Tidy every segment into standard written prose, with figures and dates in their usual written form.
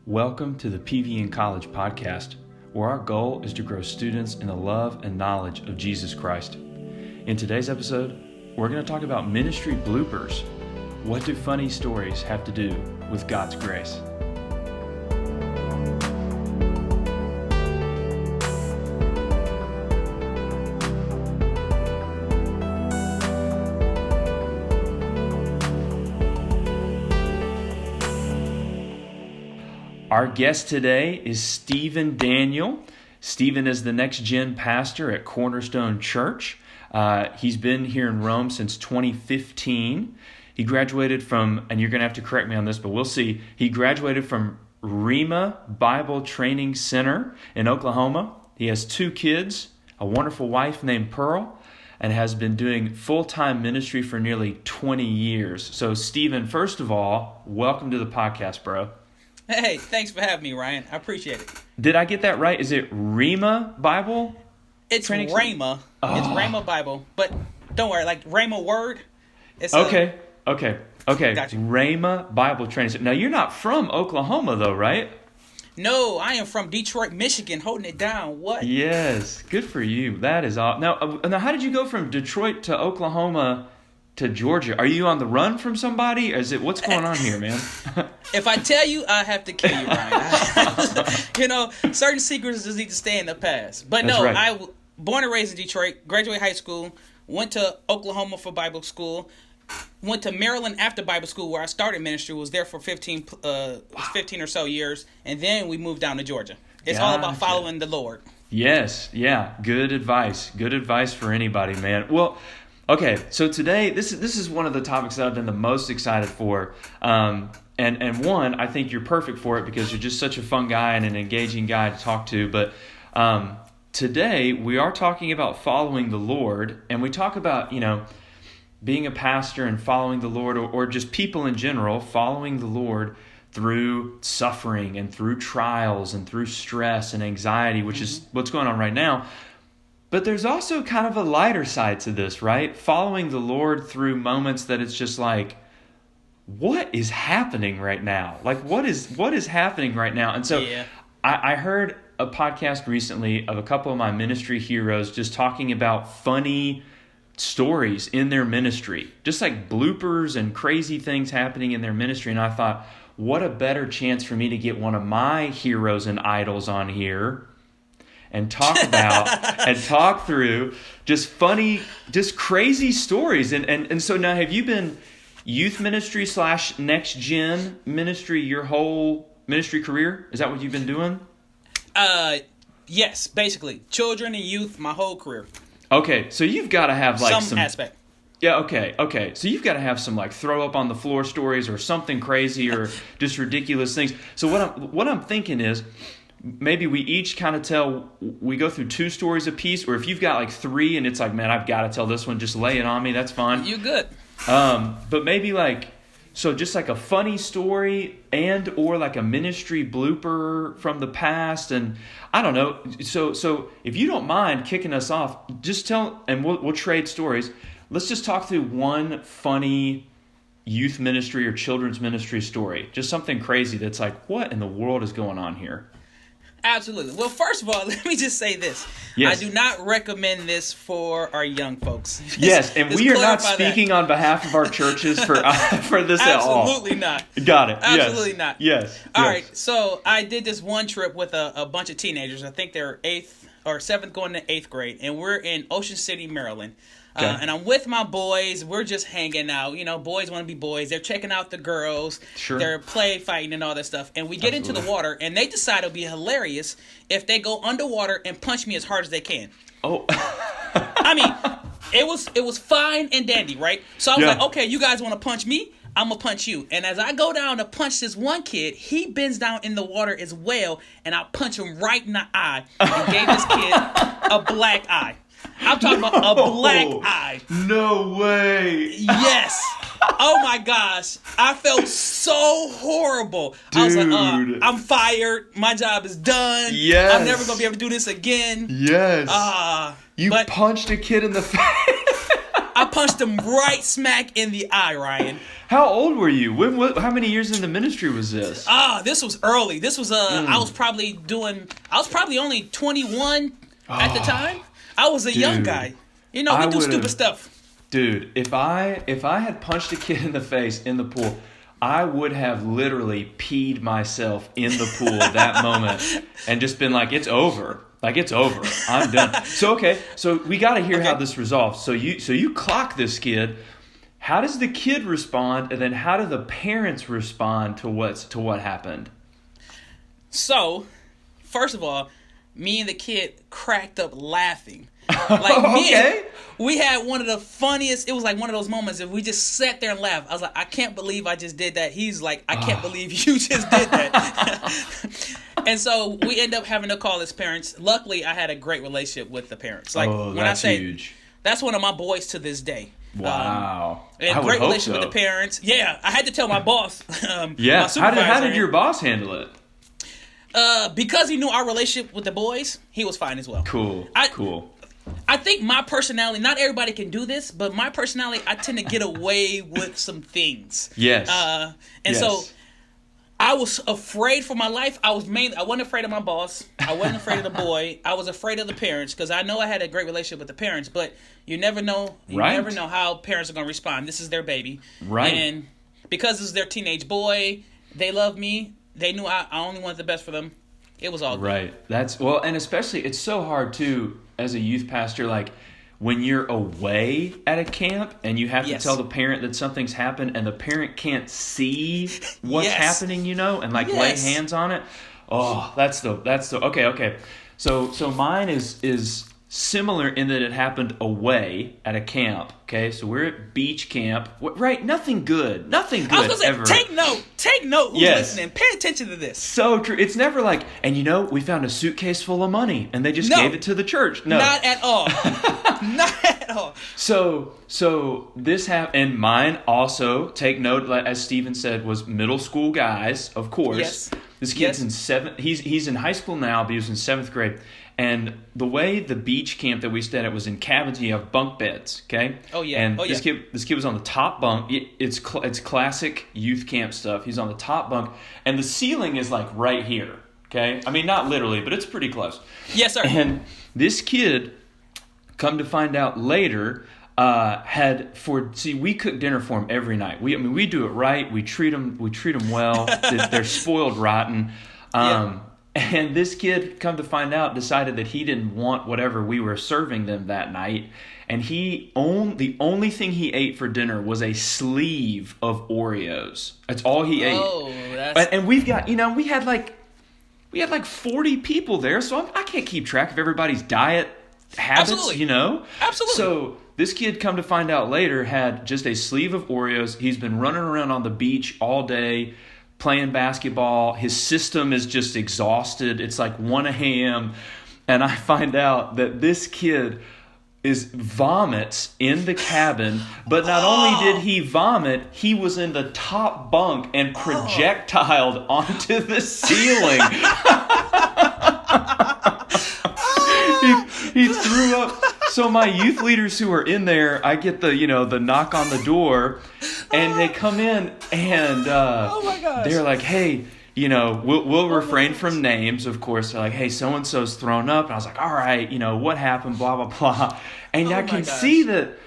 Welcome to the PVN College podcast, where our goal is to grow students in the love and knowledge of Jesus Christ. In today's episode, we're going to talk about ministry bloopers. What do funny stories have to do with God's grace? Our guest today is Stephen Daniel. Stephen is the next gen pastor at Cornerstone Church. He's been here in Rome since 2015. He graduated from, and you're going to have to correct me on this, but we'll see. He graduated from Rhema Bible Training Center in Oklahoma. He has 2 kids, a wonderful wife named Pearl, and has been doing full-time ministry for nearly 20 years. So, Stephen, first of all, welcome to the podcast, bro. Hey, thanks for having me, Ryan. I appreciate it. Did I get that right? Is it Rhema Bible? It's Training Rhema. Oh. It's Rhema Bible. But don't worry, like Rhema word. It's Okay. Gotcha. Rhema Bible Training Center. Now, you're not from Oklahoma, though, right? No, I am from Detroit, Michigan, holding it down. What? Yes. Good for you. That is awesome. Now, how did you go from Detroit to Oklahoma to Georgia? Are you on the run from somebody? Or what's going on here, man? If I tell you, I have to kill you, Ryan. Certain secrets just need to stay in the past. But That's no, right. I born and raised in Detroit, graduated high school, went to Oklahoma for Bible school, went to Maryland after Bible school where I started ministry, was there for 15 or so years, and then we moved down to Georgia. It's all about following the Lord. Yes, yeah, good advice. Good advice for anybody, man. Well, okay, so today, this is one of the topics that I've been the most excited for. And one, I think you're perfect for it because you're just such a fun guy and an engaging guy to talk to. But today, we are talking about following the Lord. And we talk about, being a pastor and following the Lord, or just people in general, following the Lord through suffering and through trials and through stress and anxiety, which is what's going on right now. But there's also kind of a lighter side to this, right? Following the Lord through moments that it's just like, what is happening right now? Like, what is happening right now? And so I heard a podcast recently of a couple of my ministry heroes just talking about funny stories in their ministry, just like bloopers and crazy things happening in their ministry. And I thought, what a better chance for me to get one of my heroes and idols on here and talk about and talk through just funny, just crazy stories. And so now, have you been youth ministry / next gen ministry your whole ministry career? Is that what you've been doing? Yes, basically. Children and youth, my whole career. Okay, so you've got to have like some aspect. Yeah, okay. So you've got to have some like throw up on the floor stories or something crazy or just ridiculous things. So what I'm thinking is, maybe we each kind of we go through 2 stories a piece, or if you've got like 3 and it's like, man, I've got to tell this one, just lay it on me, that's fine. You good. But maybe just like a funny story and or like a ministry blooper from the past, and I don't know. So if you don't mind kicking us off, just tell, and we'll trade stories. Let's just talk through one funny youth ministry or children's ministry story. Just something crazy that's like, what in the world is going on here? Absolutely. Well, first of all, let me just say this. Yes. I do not recommend this for our young folks. Yes, and we are not speaking on behalf of our churches for this at all. Absolutely not. Got it. Absolutely not. Yes. All right, so I did this one trip with a bunch of teenagers. I think they're 8th or 7th going to 8th grade, and we're in Ocean City, Maryland. Okay. And I'm with my boys. We're just hanging out. Boys want to be boys. They're checking out the girls. Sure. They're play fighting and all that stuff. And we get into the water, and they decide it'll be hilarious if they go underwater and punch me as hard as they can. Oh. I mean, it was fine and dandy, right? So I was like, okay, you guys want to punch me? I'm going to punch you. And as I go down to punch this one kid, he bends down in the water as well, and I punch him right in the eye and gave this kid a black eye. I'm talking about a black eye. No way. Yes. Oh my gosh. I felt so horrible. Dude. I was like, I'm fired. My job is done. Yes. I'm never going to be able to do this again. Yes. You punched a kid in the face. I punched him right smack in the eye, Ryan. How old were you? How many years in the ministry was this? This was early. This was I was probably only 21 at the time. I was a young guy. You know, we do stupid stuff. Dude, if I had punched a kid in the face in the pool, I would have literally peed myself in the pool at that moment and just been like, it's over. Like, it's over. I'm done. So we got to hear how this resolves. So you clock this kid. How does the kid respond, and then how do the parents respond to what happened? So, first of all, me and the kid cracked up laughing. Like, we had one of the funniest. It was like one of those moments if we just sat there and laughed. I was like, I can't believe I just did that. He's like, I can't believe you just did that. And so we end up having to call his parents. Luckily, I had a great relationship with the parents. Like, when I say huge. That's one of my boys to this day. Wow. And great relationship with the parents. Yeah, I had to tell my boss. Yeah. How did your boss handle it? Because he knew our relationship with the boys, he was fine as well. Cool. I think my personality, not everybody can do this, but my personality, I tend to get away with some things. Yes. So I was afraid for my life. I wasn't afraid of my boss. I wasn't afraid of the boy. I was afraid of the parents because I know I had a great relationship with the parents, but you never know. You never know how parents are going to respond. This is their baby. Right. And because this is their teenage boy, they love me. They knew I only wanted the best for them. It was all good. Right. And especially it's so hard too as a youth pastor, like when you're away at a camp and you have to tell the parent that something's happened and the parent can't see what's happening, and like lay hands on it. Oh, that's the okay. So mine is similar in that it happened away at a camp. Okay, so we're at beach camp. Right, nothing good I was gonna say, ever. Take note. Who's listening? Pay attention to this. So true. It's never like, and we found a suitcase full of money and they just gave it to the church. No, not at all. Not at all. So this happened, and mine also. Take note, as Stephen said, was middle school guys, of course. Yes. This kid's in seventh. He's in high school now, but he was in 7th grade. And the way the beach camp that we stayed at was in cabins. You have bunk beds, okay? Oh yeah. And this kid was on the top bunk. It's classic youth camp stuff. He's on the top bunk, and the ceiling is like right here, okay? I mean, not literally, but it's pretty close. Yes, sir. And this kid, come to find out later, we cook dinner for him every night. We do it right. We treat them well. They're spoiled rotten. And this kid, come to find out, decided that he didn't want whatever we were serving them that night. And the only thing he ate for dinner was a sleeve of Oreos. That's all he ate. Oh, and we've got, we had like 40 people there, so I can't keep track of everybody's diet habits, Absolutely. Absolutely. So this kid, come to find out later, had just a sleeve of Oreos. He's been running around on the beach all day, playing basketball. His system is just exhausted. It's like 1 a.m. And I find out that this kid vomits in the cabin, but not only did he vomit, he was in the top bunk and projectiled onto the ceiling. He threw up. So my youth leaders who are in there, I get the knock on the door, and they come in and oh my gosh. They're like, hey, we'll refrain from names, of course. They're like, hey, so-and-so's thrown up. And I was like, all right, what happened, blah, blah, blah. And I can see that,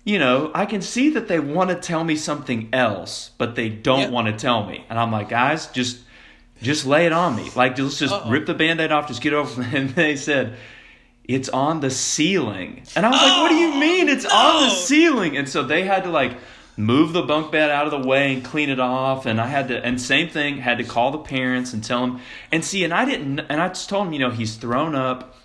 I can see that they want to tell me something else, but they don't want to tell me. And I'm like, guys, just lay it on me. Like, let's just rip the Band-Aid off, just get over it. And they said, it's on the ceiling. And I was like, what do you mean it's on the ceiling? And so they had to move the bunk bed out of the way and clean it off. And and same thing, had to call the parents and tell them. And I just told them, he's thrown up.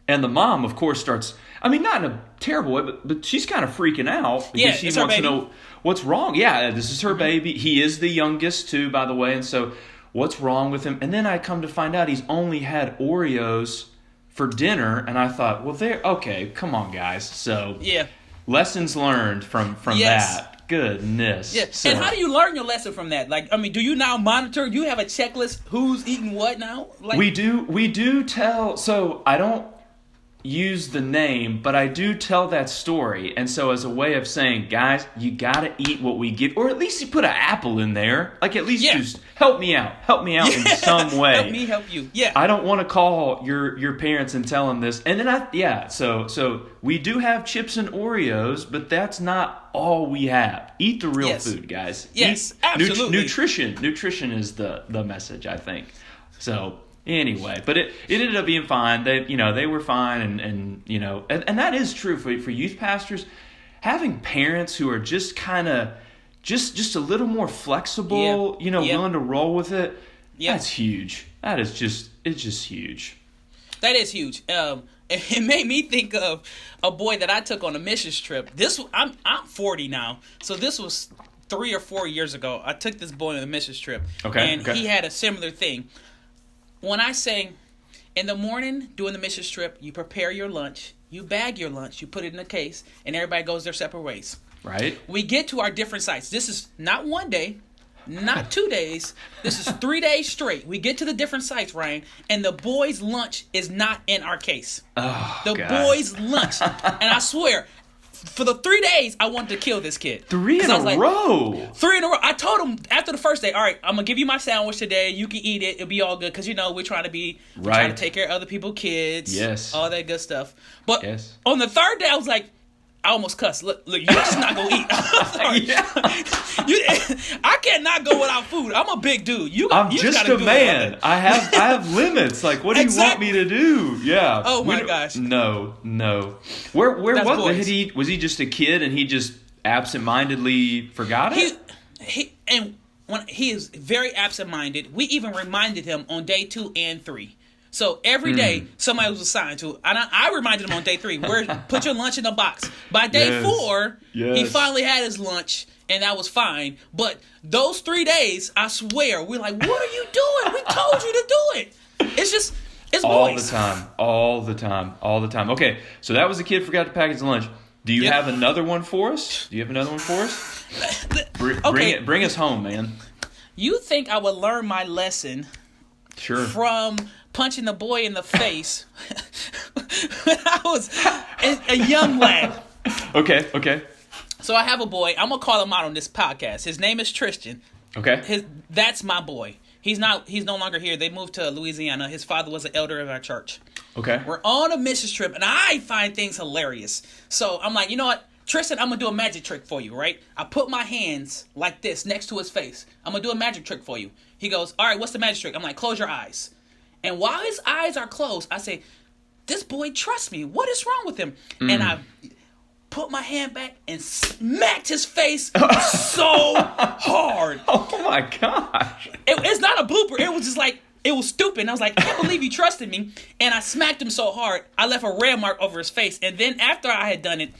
And the mom, of course, starts, not in a terrible way, but she's kind of freaking out because she wants to know what's wrong. Yeah, this is her baby. He is the youngest too, by the way. And so what's wrong with him? And then I come to find out he's only had Oreos for dinner, and I thought, well, okay, come on, guys. So lessons learned from that. Goodness. Yeah. So, and how do you learn your lesson from that? Do you now monitor? Do you have a checklist? Who's eating what now? We do tell. So I don't. use the name, but I do tell that story. And so as a way of saying, guys, you got to eat what we give. Or at least you put an apple in there. Like at least just help me out. Help me out in some way. Help me help you. Yeah. I don't want to call your parents and tell them this. And then so we do have chips and Oreos, but that's not all we have. Eat the real food, guys. Yes, absolutely. Nutrition is the message, I think. So anyway, but it ended up being fine. They were fine, and that is true for youth pastors. Having parents who are just kind of just a little more flexible, willing to roll with it. That's huge. It's just huge. That is huge. It made me think of a boy that I took on a missions trip. I'm 40 now, so this was 3 or 4 years ago. I took this boy on a missions trip, and he had a similar thing. When I say, in the morning during the missions trip, you prepare your lunch, you bag your lunch, you put it in a case, and everybody goes their separate ways. Right. We get to our different sites. This is not 1 day, not 2 days. This is 3 days straight. We get to the different sites, Ryan, and the boys' lunch is not in our case. Oh, the God. boys' lunch. And I swear, for the 3 days, I wanted to kill this kid. 3 in a row. 3 in a row. I told him after the first day, all right, I'm going to give you my sandwich today. You can eat it. It'll be all good. Because, we're trying to take care of other people's kids. Yes. All that good stuff. But on the third day, I was like, I almost cussed. Look, you're just not going to eat. I cannot go without food. I'm a big dude. I'm just a man. I have limits. Like, what do you want me to do? Yeah. Oh my gosh. No. Where was he? Was he just a kid and he just absentmindedly forgot it? He is very absent-minded. We even reminded him on day 2 and 3. So every day somebody was assigned to, and I reminded him on day 3, put your lunch in the box. By day 4, he finally had his lunch, and that was fine. But those 3 days, I swear, we're like, what are you doing? We told you to do it. It's boys. All the time. Okay, so that was the kid forgot to pack his lunch. Do you have another one for us? Bring us home, man. You think I would learn my lesson from punching the boy in the face when I was a young lad? Okay. So I have a boy. I'm going to call him out on this podcast. His name is Tristan. Okay. That's my boy. He's no longer here. They moved to Louisiana. His father was an elder of our church. Okay. We're on a missions trip, and I find things hilarious. So I'm like, you know what? Tristan, I'm going to do a magic trick for you, right? I put my hands like this next to his face. I'm going to do a magic trick for you. He goes, all right, what's the magic trick? I'm like, close your eyes. And while his eyes are closed, I say, this boy trusts me. What is wrong with him? And I put my hand back and smacked his face so hard. Oh, my gosh. It's not a blooper. It was just like, it was stupid. And I was like, I can't believe you trusted me. And I smacked him so hard, I left a red mark over his face. And then after I had done it,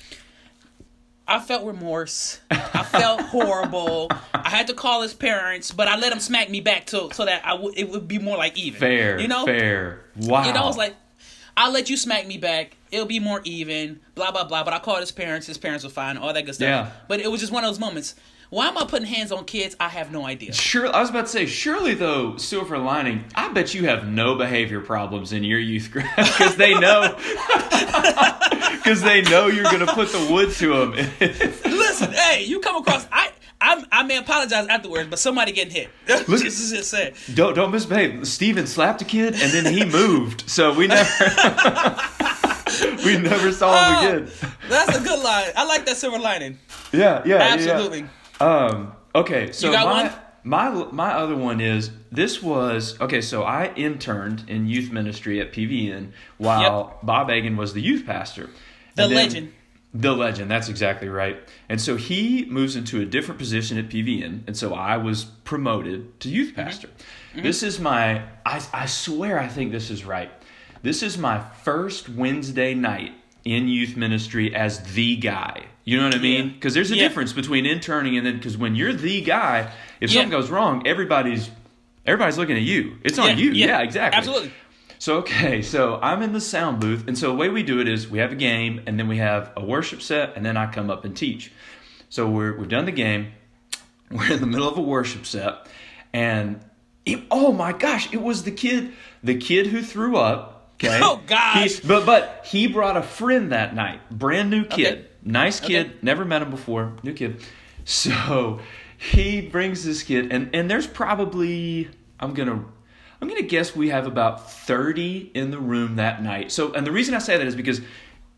I felt remorse. I felt horrible. I had to call his parents, but I let him smack me back so that it would be more like even. Fair. Wow. I was like, I'll let you smack me back. It'll be more even. Blah blah blah. But I called his parents. His parents were fine. All that good stuff. Yeah. But it was just one of those moments. Why am I putting hands on kids? I have no idea. Sure. I was about to say, surely though, silver lining. I bet you have no behavior problems in your youth group because they know. Because they know you're going to put the wood to them. Listen, hey, you come across... I may apologize afterwards, but somebody getting hit. This is just said. Don't misbehave. Steven slapped a kid, and then he moved. So we never... we never saw him again. That's a good line. I like that silver lining. Yeah. Absolutely. Yeah. Okay, so you got one? My other one is, this was, okay, so I interned in youth ministry at PVN while Bob Egan was the youth pastor. The legend, that's exactly right. And so he moves into a different position at PVN, and so I was promoted to youth pastor. Mm-hmm. This is I swear I think this is right. This is my first Wednesday night in youth ministry as the guy. You know what I mean? Because there's a difference between interning and then, because when you're the guy, if something goes wrong, everybody's looking at you. It's on you. Yeah, exactly. Absolutely. So I'm in the sound booth, and so the way we do it is we have a game, and then we have a worship set, and then I come up and teach. So we've done the game, we're in the middle of a worship set, and oh my gosh, it was the kid who threw up Okay. Oh, gosh. But he brought a friend that night. Brand new kid. Okay. Nice kid. Okay. Never met him before. New kid. So he brings this kid, and there's probably, I'm gonna guess we have about 30 in the room that night. So, and the reason I say that is because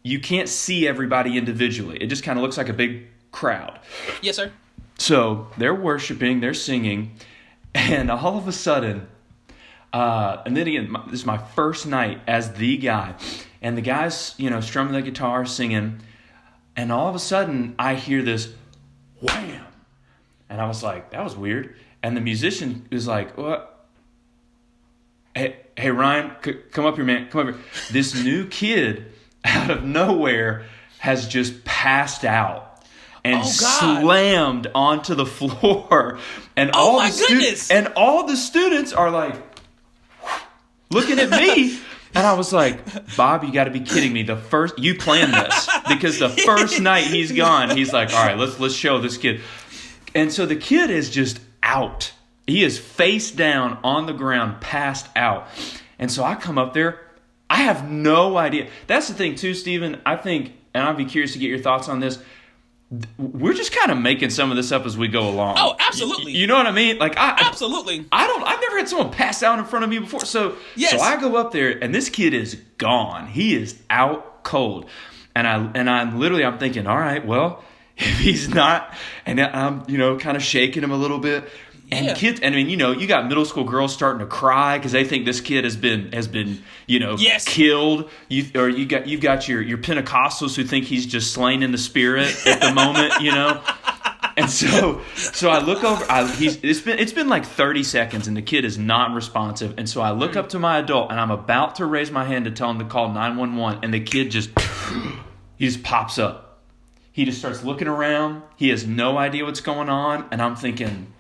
you can't see everybody individually. It just kind of looks like a big crowd. Yes, sir. So they're worshiping, they're singing, and all of a sudden, and then again, this is my first night as the guy, and the guy's, strumming the guitar, singing, and all of a sudden I hear this wham, and I was like, that was weird. And the musician was like, what? Hey Ryan, come up here, man, come up here. This new kid out of nowhere has just passed out and slammed onto the floor, and all the students are like looking at me, and I was like, Bob, you got to be kidding me! You planned this, because the first night he's gone, he's like, all right, let's show this kid, and so the kid is just out. He is face down on the ground, passed out, and so I come up there. I have no idea. That's the thing too, Stephen. I think, and I'd be curious to get your thoughts on this. We're just kind of making some of this up as we go along. Oh, absolutely. You know what I mean? Like, absolutely. I've never had someone pass out in front of me before. So I go up there, and this kid is gone. He is out cold, and I'm thinking, all right, well, if he's not, and I'm kind of shaking him a little bit. And kids, and I mean, you got middle school girls starting to cry because they think this kid has been killed. You've got your Pentecostals who think he's just slain in the spirit at the moment, And so I look over. It's been like 30 seconds, and the kid is not responsive. And so I look up to my adult, and I'm about to raise my hand to tell him to call 911, and the kid just pops up. He just starts looking around. He has no idea what's going on, and I'm thinking,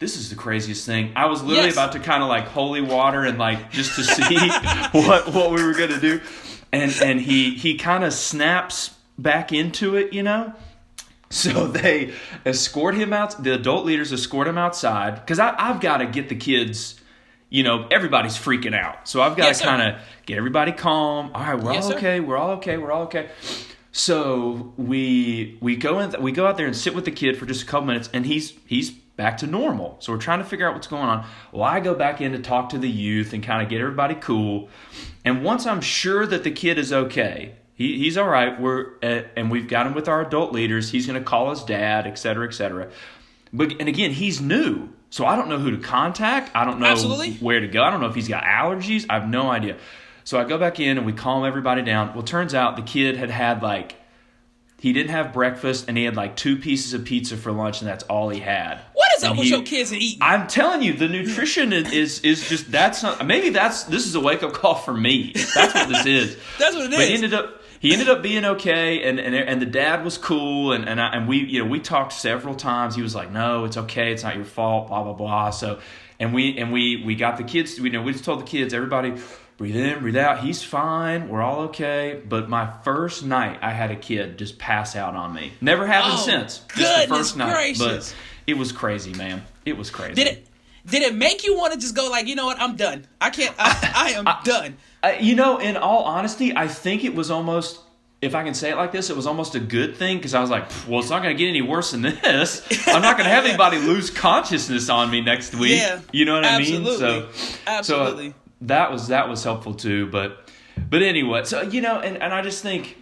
this is the craziest thing. I was literally about to kind of like holy water and like just to see what we were going to do. And he kind of snaps back into it, So they escort him out. The adult leaders escort him outside because I've got to get the kids, everybody's freaking out. So I've got to kind of get everybody calm. All right, we're all okay. So we go out there and sit with the kid for just a couple minutes, and he's back to normal. So we're trying to figure out what's going on. Well, I go back in to talk to the youth and kind of get everybody cool. And once I'm sure that the kid is okay, he's all right. And we've got him with our adult leaders. He's going to call his dad, et cetera, et cetera. And again, he's new, so I don't know who to contact. I don't know where to go. I don't know if he's got allergies. I have no idea. So I go back in and we calm everybody down. Well, turns out the kid had he didn't have breakfast, and he had like 2 pieces of pizza for lunch, and that's all he had. What is up with your kids and eating? I'm telling you, the nutrition is just, that's not, maybe this is a wake-up call for me. That's what this is. That's what it is. But he ended up being okay, and the dad was cool, and we talked several times. He was like, no, it's okay, it's not your fault, blah, blah, blah. So, and we got the kids, we just told the kids, everybody, breathe in, breathe out. He's fine. We're all okay. But my first night, I had a kid just pass out on me. Never happened since. Just the first night. Gracious. But it was crazy, man. It was crazy. Did it make you want to just go like, you know what? I'm done. I can't. I am done. In all honesty, I think it was almost, if I can say it like this, it was almost a good thing, because I was like, well, it's not going to get any worse than this. I'm not going to have anybody lose consciousness on me next week. Yeah, you know what I mean? So, absolutely. That was helpful too, but anyway, so and I just think,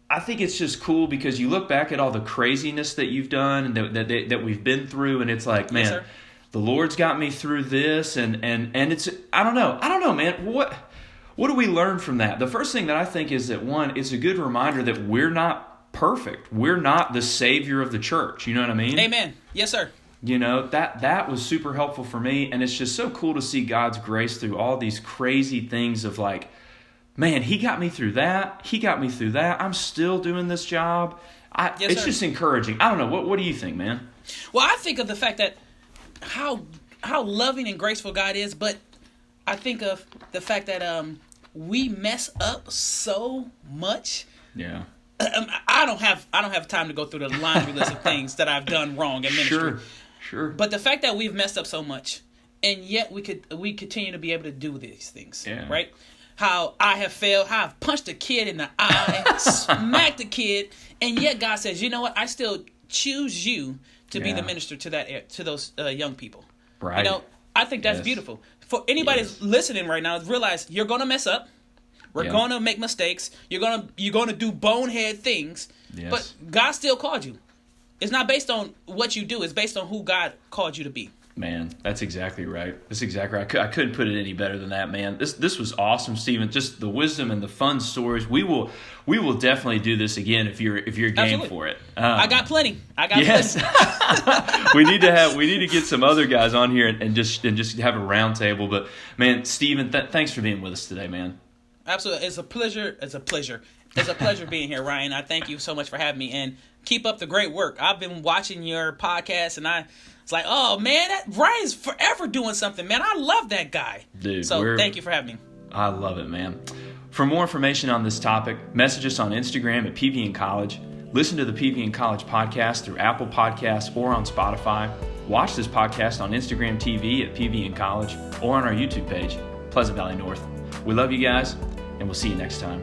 I think it's just cool because you look back at all the craziness that you've done and that we've been through, and it's like, man, the Lord's got me through this, and it's, I don't know, man, what do we learn from that? The first thing that I think is that, one, it's a good reminder that we're not perfect. We're not the savior of the church. You know what I mean? Amen. Yes, sir. That was super helpful for me, and it's just so cool to see God's grace through all these crazy things of like, man, He got me through that. He got me through that. I'm still doing this job. It's just encouraging. I don't know. What do you think, man? Well, I think of the fact that how loving and graceful God is, but I think of the fact that we mess up so much. Yeah. I don't have time to go through the laundry list of things that I've done wrong in ministry. Sure. But the fact that we've messed up so much, and yet we continue to be able to do these things, right? how I have failed, how I've punched a kid in the eye, smacked a kid, and yet God says, you know what? I still choose you to be the minister to those young people. Right. You know, I think that's beautiful. For anybody that's listening right now, realize you're going to mess up. We're going to make mistakes. You're gonna do bonehead things. Yes. But God still called you. It's not based on what you do. It's based on who God called you to be. Man, that's exactly right. That's exactly right. I couldn't put it any better than that, man. This was awesome, Stephen. Just the wisdom and the fun stories. We will definitely do this again if you're game Absolutely. For it. I got plenty. Yes. we need to get some other guys on here and just have a round table. But man, Stephen, thanks for being with us today, man. Absolutely. It's a pleasure. It's a pleasure being here, Ryan. I thank you so much for having me, and keep up the great work. I've been watching your podcast, and it's like, oh man, Ryan's forever doing something, man. I love that guy. Dude, so thank you for having me. I love it, man. For more information on this topic, message us on Instagram at PVN College. Listen to the PVN College podcast through Apple Podcasts or on Spotify. Watch this podcast on Instagram TV at PVN College or on our YouTube page, Pleasant Valley North. We love you guys, and we'll see you next time.